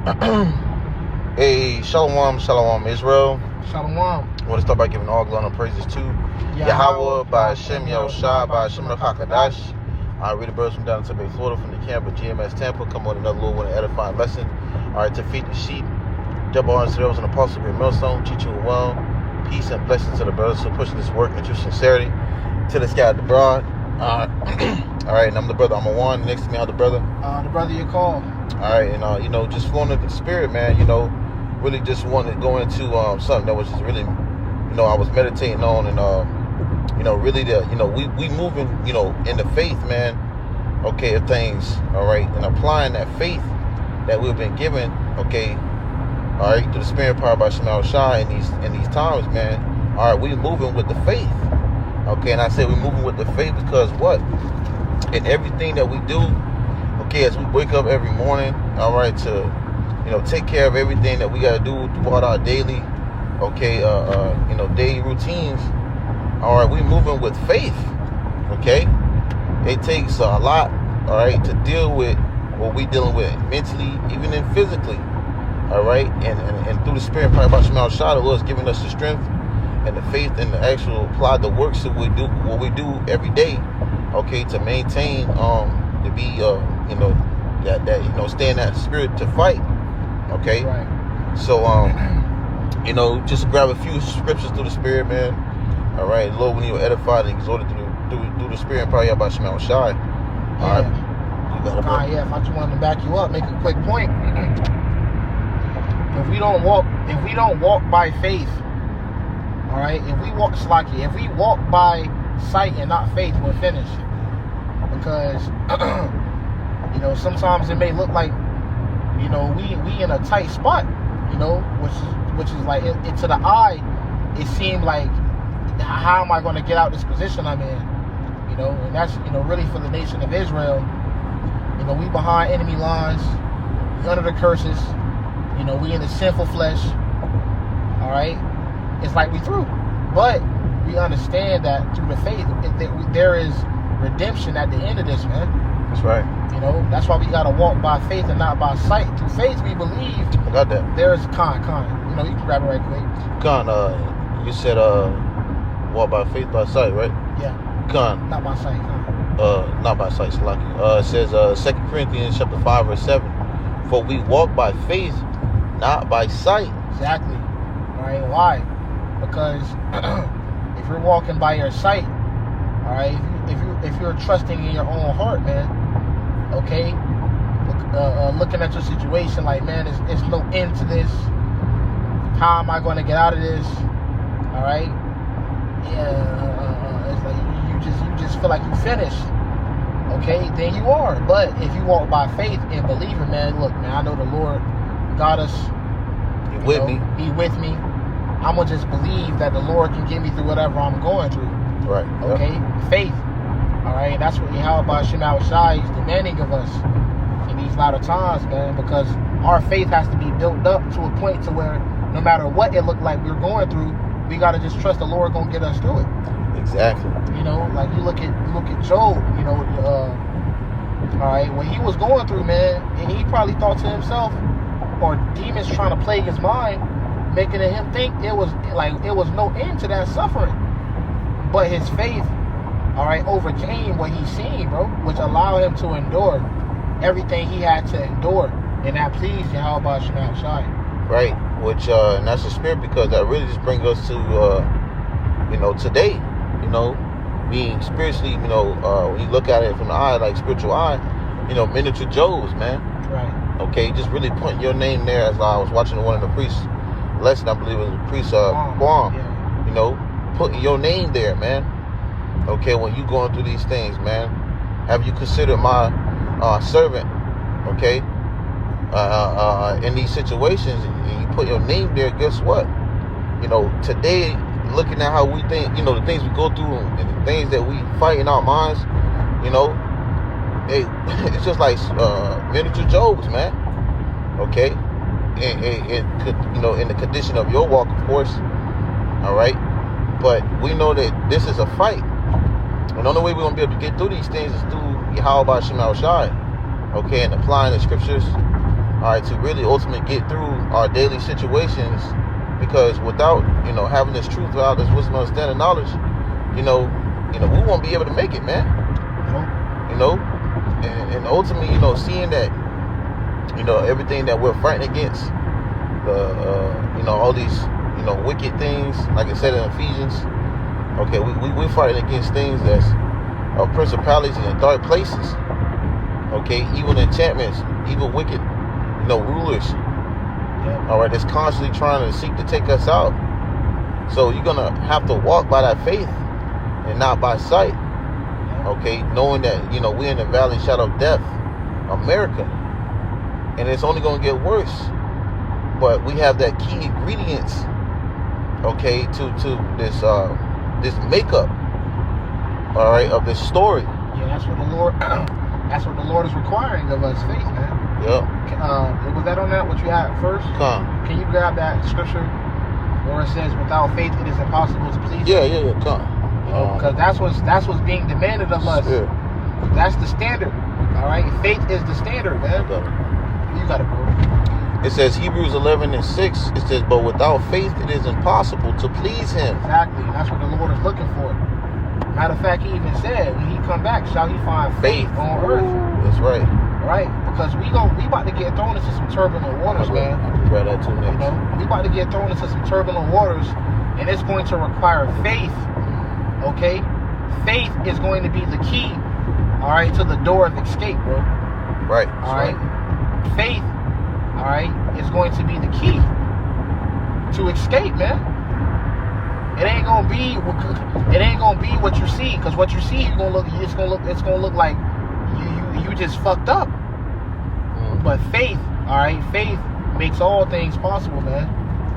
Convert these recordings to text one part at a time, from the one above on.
Hey, Shalom, Shalom, Israel. Shalom. I want to start by giving all glory and praises to Yahawah, BAHASHAM, Yahushua, BAHASHAM, HaKadosh. I read the brothers from down in Bay, Florida, from the camp of GMS Tampa. Come on, another little one, an edifying lesson. All right, to feed the sheep. Double honors to those an apostle of your millstone, teaching well. Peace and blessings to the brothers who are pushing this work and true sincerity to the sky abroad. All right, and I'm the brother. I'm a one. Next to me, I'm the brother. The brother you call. All right, and just flowing into the spirit, man. Really just wanted to go into something that was just really, I was meditating on, and really we moving, in the faith, man. Okay, of things. All right, and applying that faith that we've been given. Okay, all right, through the spirit power by SHAMAIWAN in these times, man. All right, we moving with the faith. Okay, and I say we're moving with the faith because what? In everything that we do, okay, as we wake up every morning, all right, to take care of everything that we got to do throughout our daily, okay, daily routines. All right, we moving with faith. Okay, it takes a lot, all right, to deal with what we dealing with mentally, even in physically. All right, and through the spirit power by SHAMAIWAN, the Lord is giving us the strength and the faith and the actual apply the works that we do, what we do every day, okay, to maintain, to be, stay in that spirit to fight, okay. Right. So, just grab a few scriptures through the spirit, man. All right, Lord, when you edified and exhorted through the spirit, probably by SHAMAIWAN. All right. If I just wanted to back you up, make a quick point. If we don't walk by faith. All right, if we walk by sight and not faith, we're finished. Because sometimes it may look like we in a tight spot, which is like it to the eye, it seemed like, how am I going to get out this position I'm in? And that's really for the nation of Israel. We behind enemy lines, we under the curses, we in the sinful flesh. All right. It's like we through, but we understand that through the faith there is redemption at the end of this, man. That's right. That's why we gotta walk by faith and not by sight. Through faith we believe. I got that. There is con. You can grab it right quick. Con. You said walk by faith by sight, right? Yeah. Con. Not by sight. Not by sight. Salaki. It says 2 Corinthians chapter 5 verse 7. For we walk by faith, not by sight. Exactly. All right. Why? Because if you're walking by your sight, all right, if you're trusting in your own heart, man, okay, looking at your situation like, man, it's no end to this. How am I going to get out of this? All right, it's like you just feel like you finished. Okay, then you are. But if you walk by faith and believing, man, look, man, I know the Lord got us. He with me. He with me. I'm going to just believe that the Lord can get me through whatever I'm going through. Right. Okay? Yep. Faith. All right? That's what YAHAWADAH is demanding of us in these latter times, man, because our faith has to be built up to a point to where no matter what it looked like we're going through, we got to just trust the Lord going to get us through it. Exactly. Like you look at Job, all right, when he was going through, man, and he probably thought to himself, or demons trying to plague his mind, making him think it was no end to that suffering. But his faith, all right, overcame what he's seen, bro, which allowed him to endure everything he had to endure. And that pleased Yahweh SHAMAIWAN. Right, which and that's the spirit, because that really just brings us to today, being spiritually, when you look at it from the eye, like spiritual eye, miniature Joes, man. Right. Okay, just really putting your name there. As I was watching one of the priests lesson, I believe it was the priest Guam, yeah. Putting your name there, man. Okay, when you going through these things, man, have you considered my servant? Okay, in these situations, and you put your name there, guess what? Today, looking at how we think, the things we go through and the things that we fight in our minds, it's just like miniature Jobs, man. Okay, in the condition of your walk, of course. All right, but we know that this is a fight, and the only way we're gonna be able to get through these things is through Yahawah SHAMAIWAN. Okay, and applying the scriptures, right, to really ultimately get through our daily situations. Because without, having this truth, without this wisdom, understanding, knowledge, we won't be able to make it, man. And ultimately, seeing that, everything that we're fighting against, all these, wicked things, like it said in Ephesians. Okay, we're fighting against things that's principalities in dark places. Okay, evil enchantments, evil wicked, rulers. Yeah. All right, that's constantly trying to seek to take us out. So you're gonna have to walk by that faith and not by sight. Okay, knowing that we're in the valley shadow of death, America, and it's only gonna get worse. But we have that key ingredients, okay, to this makeup, all right, of this story. Yeah, that's what the Lord. That's what the Lord is requiring of us, faith, man. Yeah. Was that on that? What you had first? Can you grab that scripture where it says, "Without faith, it is impossible to please"? Yeah. Come. Because that's what's being demanded of us. Yeah. That's the standard. All right, faith is the standard, man. You got it, bro. It says Hebrews 11:6. It says, "But without faith, it is impossible to please Him." Exactly. That's what the Lord is looking for. Matter of fact, He even said, when He come back, shall He find faith on earth? That's right. Right, because we about to get thrown into some turbulent waters, man. Try that too next. We about to get thrown into some turbulent waters, and it's going to require faith. Okay, faith is going to be the key. All right, to the door of escape, bro. Right. All right. Faith. All right, is going to be the key to escape, man. It ain't gonna be what you see, because what you see it's gonna look like you just fucked up. But faith, all right, faith makes all things possible, man.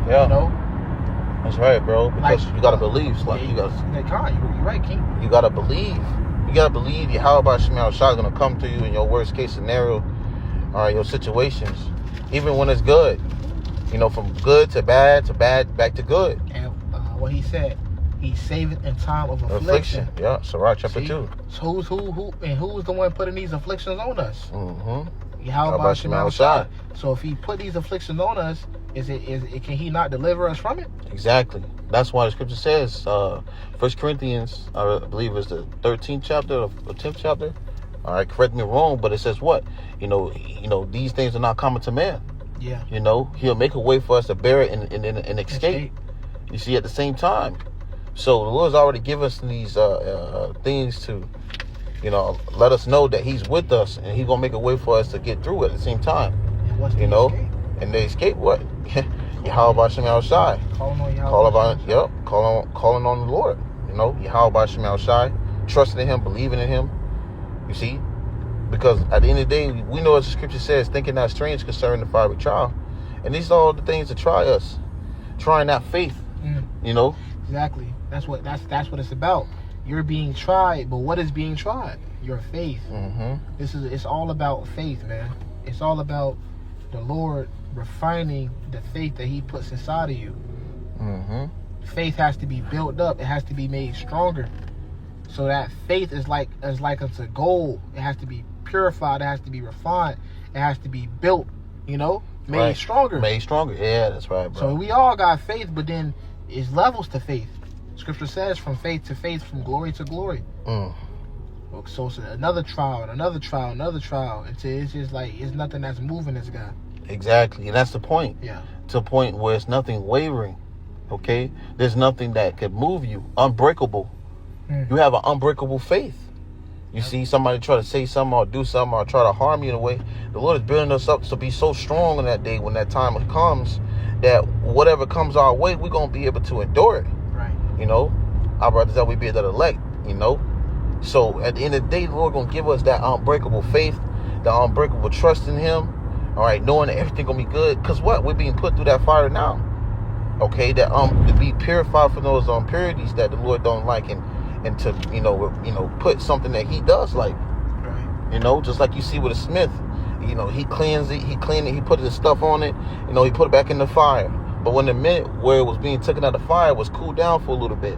Yeah. That's right, bro. Because you gotta believe. You're right, King. You gotta believe. You gotta believe YAHWADAH is gonna come to you in your worst case scenario, all right, your situations, even when it's good. From good to bad back to good. And what He said, He saveth in time of affliction. Yeah, Sirach chapter 2. So who's the one putting these afflictions on us? YAHWADAH. So if He put these afflictions on us, can He not deliver us from it? Exactly. That's why the scripture says, 1 Corinthians, I believe it's the 13th chapter or 10th chapter. All right, correct me wrong, but it says what? These things are not common to man. Yeah. He'll make a way for us to bear it and escape. You see, at the same time. So the Lord's already given us these things to, let us know that He's with us, and He's gonna make a way for us to get through it at the same time. Escape? And the escape what? YAHWADAH. Calling on the Lord. YAHWADAH. Trusting in Him, believing in Him. You see, because at the end of the day, we know as the scripture says, thinking not strange concerning the fiery trial, and these are all the things that try us, trying that faith. Exactly. That's what it's about. You're being tried, but what is being tried? Your faith. It's all about faith, man. It's all about the Lord refining the faith that He puts inside of you. Faith has to be built up. It has to be made stronger. So that faith is like unto gold. It has to be purified. It has to be refined. It has to be built. Made stronger. Made stronger. Yeah, that's right, bro. So we all got faith, but then it's levels to faith. Scripture says from faith to faith, from glory to glory. So it's another trial, and another trial, another trial. It's just like it's nothing that's moving this guy. Exactly, and that's the point. Yeah. To a point where it's nothing wavering. Okay, there's nothing that could move you. Unbreakable. You have an unbreakable faith. You see somebody try to say something or do something or try to harm you in a way. The Lord is building us up to be so strong in that day when that time comes, that whatever comes our way, we're gonna be able to endure it. Right. Our brothers that we be that elect. So at the end of the day, the Lord gonna give us that unbreakable faith, the unbreakable trust in Him. All right, knowing that everything gonna be good. Cause what? We're being put through that fire now. Okay, that to be purified from those impurities that the Lord don't like, and to put something that He does like. Right. Just like you see with a smith, he cleans it, he cleaned it, he put his stuff on it, he put it back in the fire. But when the minute where it was being taken out of the fire was cooled down for a little bit,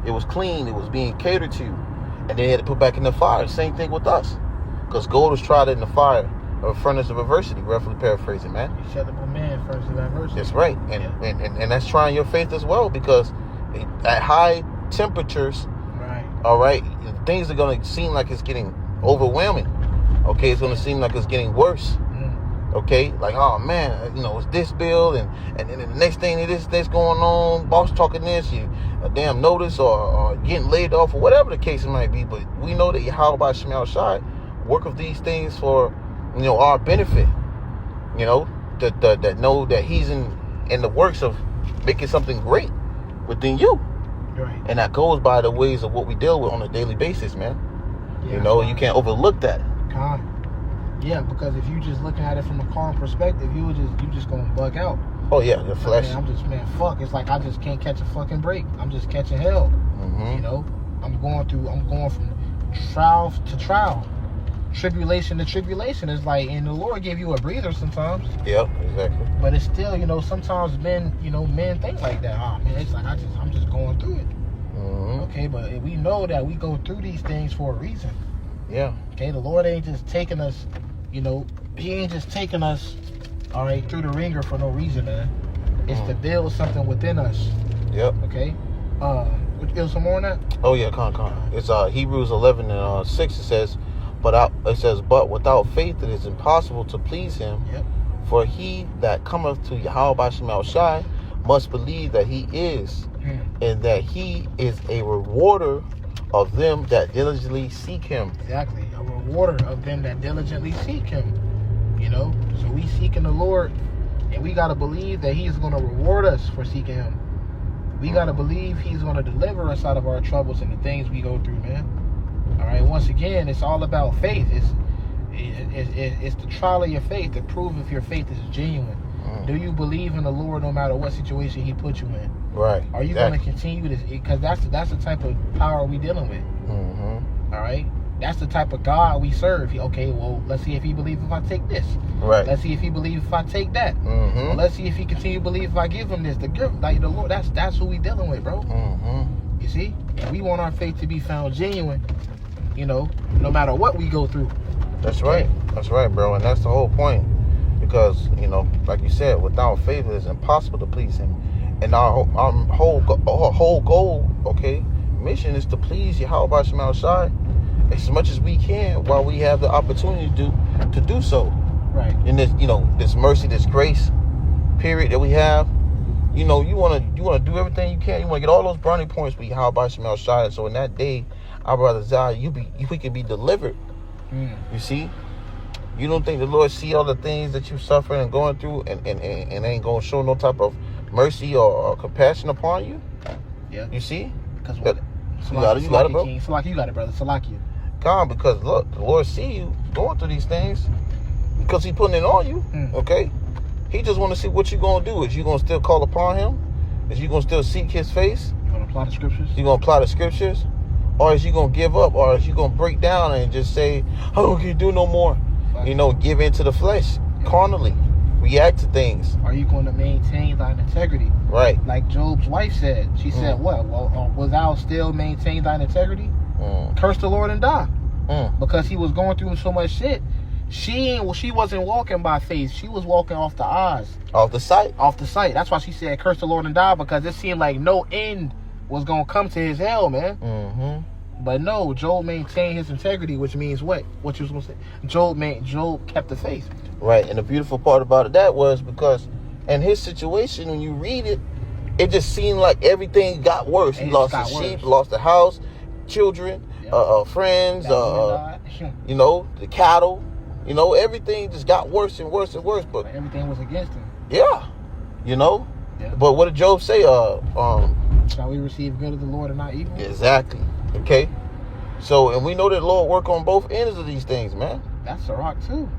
it was clean, it was being catered to, and they had to put back in the fire. Same thing with us, because gold was tried in the fire a furnace of adversity, roughly paraphrasing, man. You shut up a man first of adversity. That's right. And that's trying your faith as well, because at high temperatures, Right. all right, things are going to seem like it's getting overwhelming. Okay, it's going to seem like it's getting worse. Okay, like, oh man, you know, it's this bill, and then the next thing this going on, boss talking this, you a damn notice, or getting laid off, or whatever the case it might be. But we know that YAHAWASHI work of these things for, you know, our benefit. You know, that know that He's in the works of making something great within you. Right. And that goes by the ways of what we deal with on a daily basis, man. Yeah, you know, you can't overlook that. Con. Yeah, because if you just looking at it from a calm perspective, you just gonna bug out. Oh yeah, the flesh. Man, fuck. It's like I just can't catch a fucking break. I'm just catching hell. Mm-hmm. You know, I'm going from trial to trial, tribulation to tribulation. It's like, and the Lord gave you a breather sometimes. Yep, exactly. But it's still, you know, sometimes men think like that. Oh man, it's like I'm just going through it. Mm-hmm. Okay, but we know that we go through these things for a reason. Yeah. Okay, the Lord ain't just taking us, you know, He ain't just taking us, all right, through the ringer for no reason, man. It's to build something within us. Yep. Okay. Would you give some more on that? Oh yeah, con. It's Hebrews 11:6. It says, but without faith it is impossible to please Him. Yep. For he that cometh to YAHAWASHI must believe that He is, and that He is a rewarder of them that diligently seek Him. Exactly. A rewarder of them that diligently seek Him. You know? So we seeking the Lord, and we got to believe that He's going to reward us for seeking Him. We got to believe He's going to deliver us out of our troubles and the things we go through, man. All right? Once again, it's all about faith. It's the trial of your faith to prove if your faith is genuine. Do you believe in the Lord no matter what situation He put you in? Right. Are you going to continue this? Because that's the type of power we dealing with. Mm-hmm. All right? That's the type of God we serve. Okay, well, let's see if He believes if I take this. Right. Let's see if He believes if I take that. Mm-hmm. Well, let's see if He continue to believe if I give Him this. Like the Lord, that's who we dealing with, bro. Mm-hmm. You see? And we want our faith to be found genuine, you know, no matter what we go through. That's right. That's right, bro. And that's the whole point. Because, you know, like you said, without faith it is impossible to please Him. And our whole goal, okay, mission is to please YAHAWASHI as much as we can while we have the opportunity to do so. Right. In this, you know, this mercy, this grace period that we have, you know, you wanna do everything you can. You wanna get all those brownie points with YAHAWASHI. So in that day, our brother Zah, we can be delivered. You see? You don't think the Lord see all the things that you suffering and going through and ain't gonna show no type of mercy or compassion upon you? Yeah. You see? Because you got it, bro. Salaki, you got it, brother. Salaki. God, because look, the Lord see you going through these things because He putting it on you. Okay? He just want to see what you gonna do. Is you gonna still call upon Him? Is you gonna still seek His face? You gonna apply the scriptures? You gonna apply the scriptures? Or is you gonna give up? Or is you gonna break down and just say, I don't can do no more? You know, give in to the flesh, carnally, react to things. Are you going to maintain thine integrity? Right. Like Job's wife said. She said, what? Well, will thou still maintain thine integrity? Curse the Lord and die. Because he was going through so much shit. She wasn't walking by faith. She was walking off the eyes. Off the sight. Off the sight. That's why she said, curse the Lord and die, because it seemed like no end was going to come to his hell, man. But no, Job maintained his integrity, which means what? What you was going to say? Job kept the faith. Right. And the beautiful part about that was because in his situation, when you read it, it just seemed like everything got worse. He lost his sheep, lost the house, children, friends, you know, the cattle. You know, everything just got worse and worse and worse. But everything was against him. Yeah. You know? Yeah. But what did Job say? Shall we receive good of the Lord and not evil? Exactly. Okay. So, and we know that the Lord work on both ends of these things, man. That's a rock too.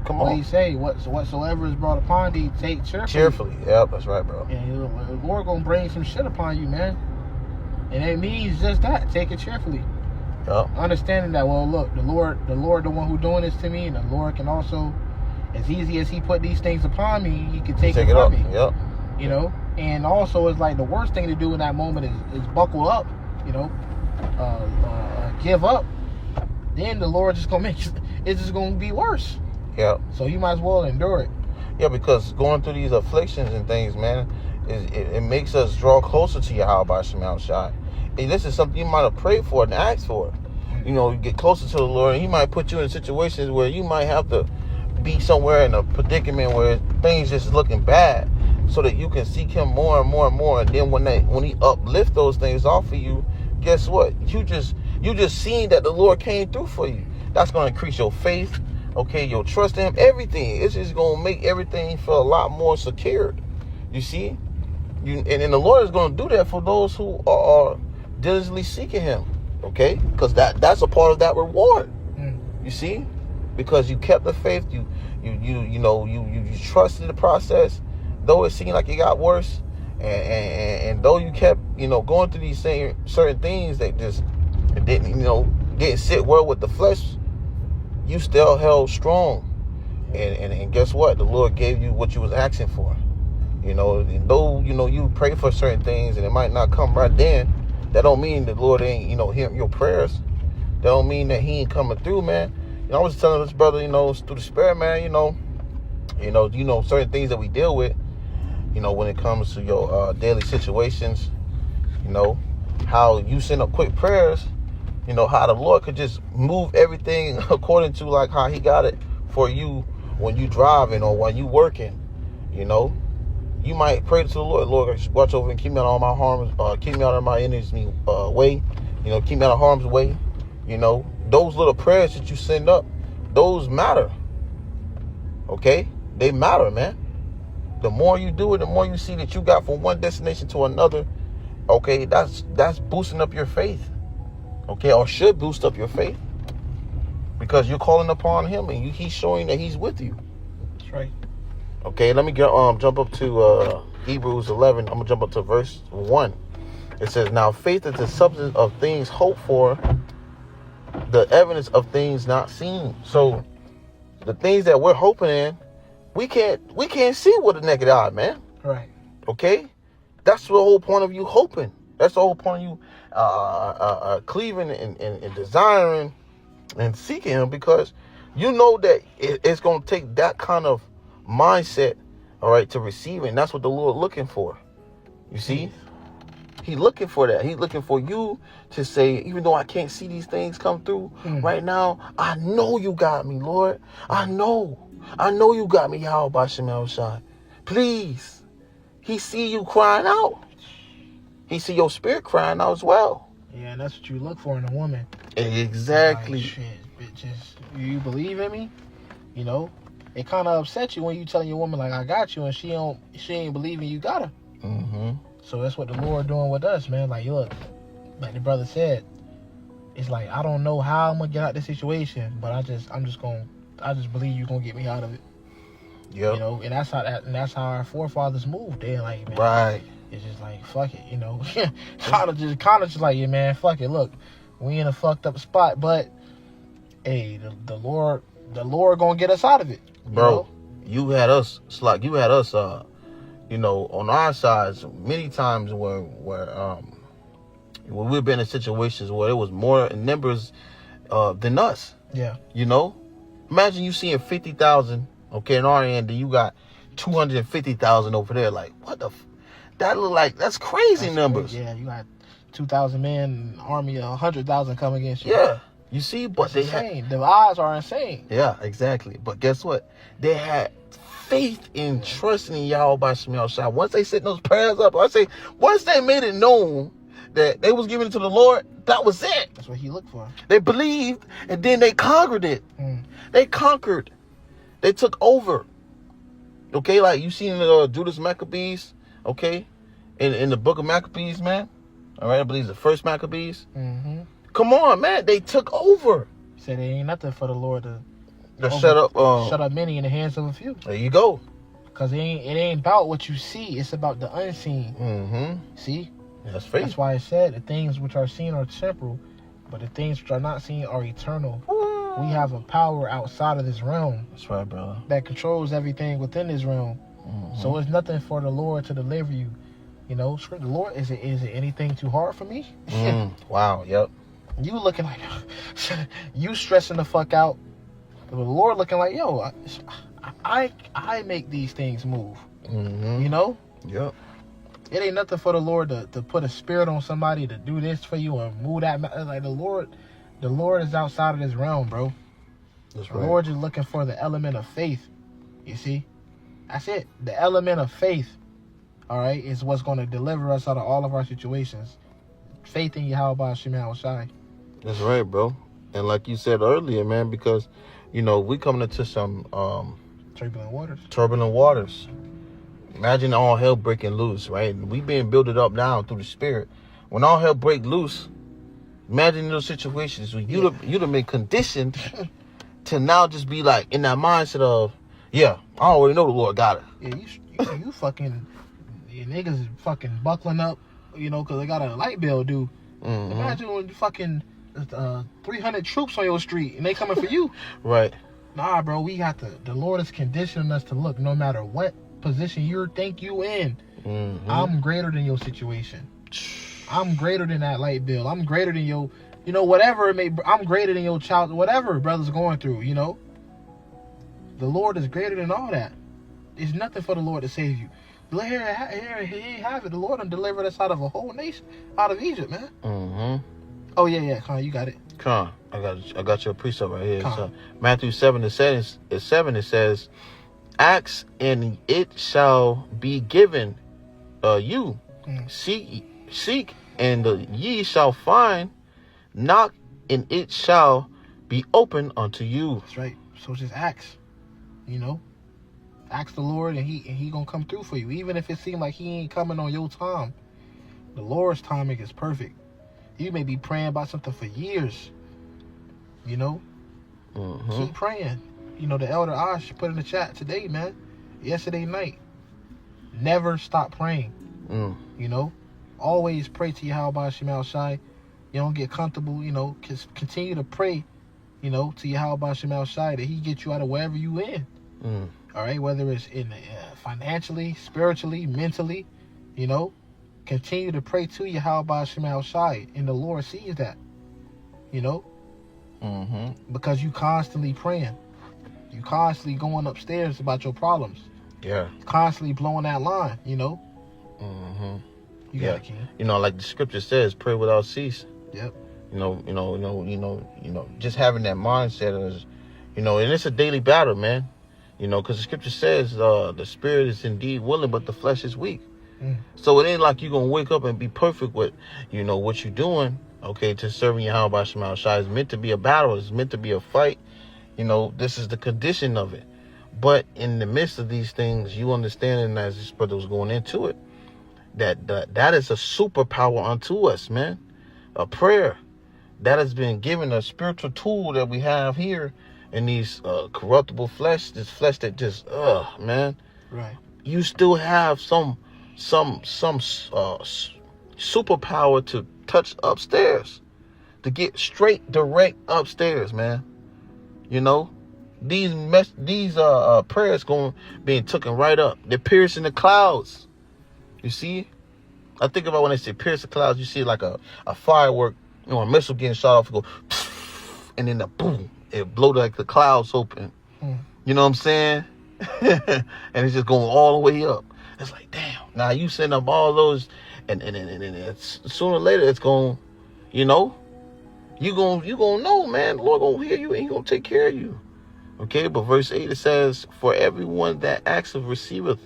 Come on. What he say? Whatsoever is brought upon thee, take cheerfully. Cheerfully. Yep, that's right, bro. And the Lord gonna bring some shit upon you, man. And it means just that. Take it cheerfully. Yep. Understanding that, well, look, the Lord, the one who doing this to me, and the Lord can also, as easy as he put these things upon me, he can take it from me. Yep. You know? And also, it's like the worst thing to do in that moment is buckle up, you know, give up. Then the Lord just gonna make it's just gonna be worse. Yeah. So you might as well endure it. Yeah, because going through these afflictions and things, man, it makes us draw closer to YAHAWASHI. And this is something you might have prayed for and asked for. You know, you get closer to the Lord, and He might put you in situations where you might have to be somewhere in a predicament where things just looking bad, so that you can seek Him more and more and more. And then when He uplift those things off of you, guess what? You just seen that the Lord came through for you. That's going to increase your faith, okay, your trust in Him, everything. It's just going to make everything feel a lot more secured. You see? And the Lord is going to do that for those who are diligently seeking Him, okay? Because that's a part of that reward. You see? Because you kept the faith, you trusted the process, though it seemed like it got worse, and though you kept going through these same certain things that just didn't sit well with the flesh, you still held strong, and guess what? The Lord gave you what you was asking for. And though you pray for certain things and it might not come right then, that don't mean the Lord ain't hearing your prayers. That don't mean that He ain't coming through, man. I was telling this brother, through the Spirit, man, certain things that we deal with, when it comes to your daily situations, how you send up quick prayers, how the Lord could just move everything according to like how He got it for you when you driving or when you working. You might pray to the Lord, watch over and keep me out of my harms, keep me out of my enemy's way, keep me out of harm's way. Those little prayers that you send up, those matter. Okay? They matter, man. The more you do it, the more you see that you got from one destination to another. Okay, that's boosting up your faith. Okay, or should boost up your faith. Because you're calling upon Him and He's showing that He's with you. That's right. Okay, let me jump up to Hebrews 11. I'm going to jump up to verse 1. It says, now faith is the substance of things hoped for, the evidence of things not seen. So the things that we're hoping in, we can't see with the naked eye, man. Right. Okay? That's the whole point of you hoping. That's the whole point of you cleaving and desiring and seeking Him, because you know that it's going to take that kind of mindset, all right, to receive it. And that's what the Lord looking for. You see? He's looking for that. He's looking for you to say, even though I can't see these things come through right now, I know you got me, Lord. I know you got me, YAHAWASHI. Please. He see you crying out. He see your spirit crying out as well. Yeah, and that's what you look for in a woman. Exactly. Like, shit, bitches, you believe in me? It kind of upsets you when you telling your woman like I got you, and she ain't believing you got her. Mm-hmm. So that's what the Lord doing with us, man. Like, look, like the brother said, it's like I don't know how I'm gonna get out this situation, but I just believe you're gonna get me out of it. Yeah. And that's how our forefathers moved. They like, man, right. It's just like fuck it, kind of just like, yeah, man, fuck it. Look, we in a fucked up spot, but hey, the Lord gonna get us out of it, bro. You had us on our sides many times where we've been in situations where it was more numbers than us. Yeah. Imagine you seeing 50,000, okay, in our end, and you got 250,000 over there. Like, what the? That look like that's crazy numbers. Crazy. Yeah, you got 2,000 men, army of 100,000 coming against you. Yeah. You see, but that's insane. The odds are insane. Yeah, exactly. But guess what? They had faith and trust in YAHAWASHI. Once they set those prayers up, once they made it known that they was giving it to the Lord, that was it. That's what He looked for. They believed, and then they conquered it. They conquered. They took over. Okay, like you seen Judas Maccabees, okay, in the book of Maccabees, man. All right, I believe it's the first Maccabees. Mm-hmm. Come on, man. They took over. He said there ain't nothing for the Lord to shut up many in the hands of a few. There you go. Because it ain't about what you see. It's about the unseen. Mm-hmm. See? That's faith. That's why it said the things which are seen are temporal, but the things which are not seen are eternal. We have a power outside of this realm. That's right, brother. That controls everything within this realm. Mm-hmm. So it's nothing for the Lord to deliver you. The Lord, is it anything too hard for me? Wow, yep. You looking like you stressing the fuck out The Lord looking like, yo, I make these things move. Mm-hmm. You know? Yep. It ain't nothing for the Lord to put a spirit on somebody to do this for you or move that. Like the Lord is outside of this realm, bro. That's The right. Lord is looking for the element of faith. You see? That's it. The element of faith, all right, is what's going to deliver us out of all of our situations. Faith in YAHAWASHI. That's right, bro. And like you said earlier, man, because, you know, we coming into some Turbulent waters. Imagine all hell breaking loose, right? We being built up now through the Spirit. When all hell break loose, imagine those situations where you'd have been conditioned to now just be like in that mindset of, yeah, I already know the Lord got it. Yeah, you fucking, your niggas fucking buckling up, you know, because they got a light bill due. Mm-hmm. Imagine when you fucking 300 troops on your street and they coming for you. Right. Nah, bro, the Lord is conditioning us to look, no matter what position you think you in, I'm greater than your situation. I'm greater than that light bill. I'm greater than your, you know, whatever it may, I'm greater than your child, whatever brother's going through, you know. The Lord is greater than all that. There's nothing for the Lord to save you. Here you have it. The Lord done delivered us out of a whole nation, out of Egypt, man. Mm-hmm. Oh, yeah, Con, you got it. Con, I got your precept right here. So, Matthew 7, it says, ask and it shall be given you. Seek and ye shall find. Knock and it shall be open unto you. That's right. So just ask. You know, ask the Lord and he gonna come through for you. Even if it seems like he ain't coming on your time, the Lord's timing is perfect. You may be praying about something for years. You know, keep praying. You know, the elder Ash put in the chat today, man, yesterday night. Never stop praying. You know, always pray to YAHAWASHI. You don't get comfortable. You know, continue to pray. You know, to YAHAWASHI that he get you out of wherever you in. All right, whether it's in financially, spiritually, mentally, you know, continue to pray to YAHAWASHI, and the Lord sees that, you know, because you constantly praying, you constantly going upstairs about your problems, constantly blowing that line, you know. You got it, King. You know, like the scripture says, pray without cease. Yep. You know, just having that mindset is, you know, and it's a daily battle, man. You know, because the scripture says the spirit is indeed willing, but the flesh is weak. So it ain't like you're going to wake up and be perfect with, you know, what you're doing, okay, to serving YAHAWASHI. It's meant to be a battle. It's meant to be a fight. You know, this is the condition of it. But in the midst of these things, you understanding, as this brother was going into it, that is a superpower unto us, man. A prayer that has been given, a spiritual tool that we have here in these corruptible flesh, this flesh that just, man. Right. You still have some superpower to touch upstairs, to get straight, direct upstairs, man. You know, these prayers being taken right up. They're piercing the clouds. You see, I think about when they say pierce the clouds, you see like a firework, you know, a missile getting shot off, go, and then the boom, it blow like the clouds open. You know what I'm saying? And it's just going all the way up. It's like, damn. Now you send up all those, and it's, sooner or later it's going, you know, you gonna know, man. The Lord gonna hear you and he gonna take care of you. Okay, but verse 8 it says, for everyone that asketh receiveth,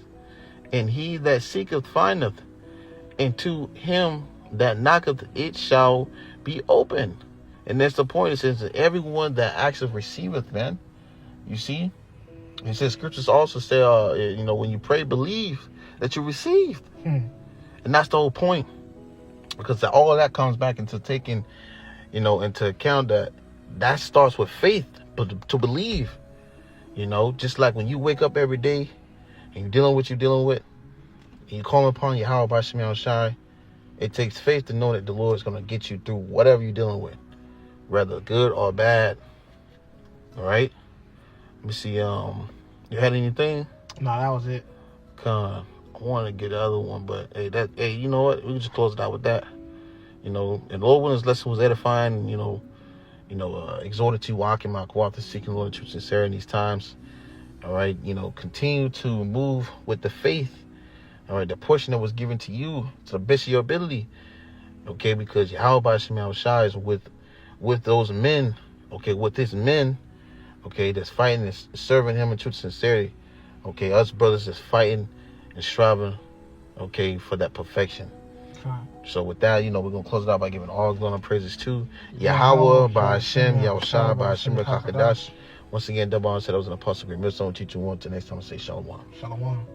and he that seeketh findeth, and to him that knocketh it shall be open. And that's the point. It says that everyone that asketh receiveth, man. You see? It says scriptures also say, you know, when you pray, believe that you received. And that's the whole point. Because all of that comes back into taking, you know, into account that starts with faith, but to believe. You know, just like when you wake up every day and you're dealing with what you're dealing with, and you call upon YAHAWASHI, it takes faith to know that the Lord is going to get you through whatever you're dealing with, whether good or bad. All right? Let me see. You had anything? No, that was it. I want to get the other one, but hey, you know what? We can just close it out with that. You know, and the Lord willing, this lesson was edifying. And, you know, exhorted to walk in my co-author, seeking Lord truth sincerity in these times. All right, continue to move with the faith. All right, the portion that was given to you to the best of your ability. Okay, because YAHAWAH is with those men. Okay, with his men. Okay, that's fighting and serving him in truth and sincerity. Okay, us brothers is fighting and striving. Okay, for that perfection. So with that, we're going to close it out by giving all glory and praises to Yahawah, BAHASHAM, YAHWASHI, BAHASHAM, REKAKADASH. Once again, double honor said I was an apostle, great millstone teacher one. Till next time, I say shalom. Shalom.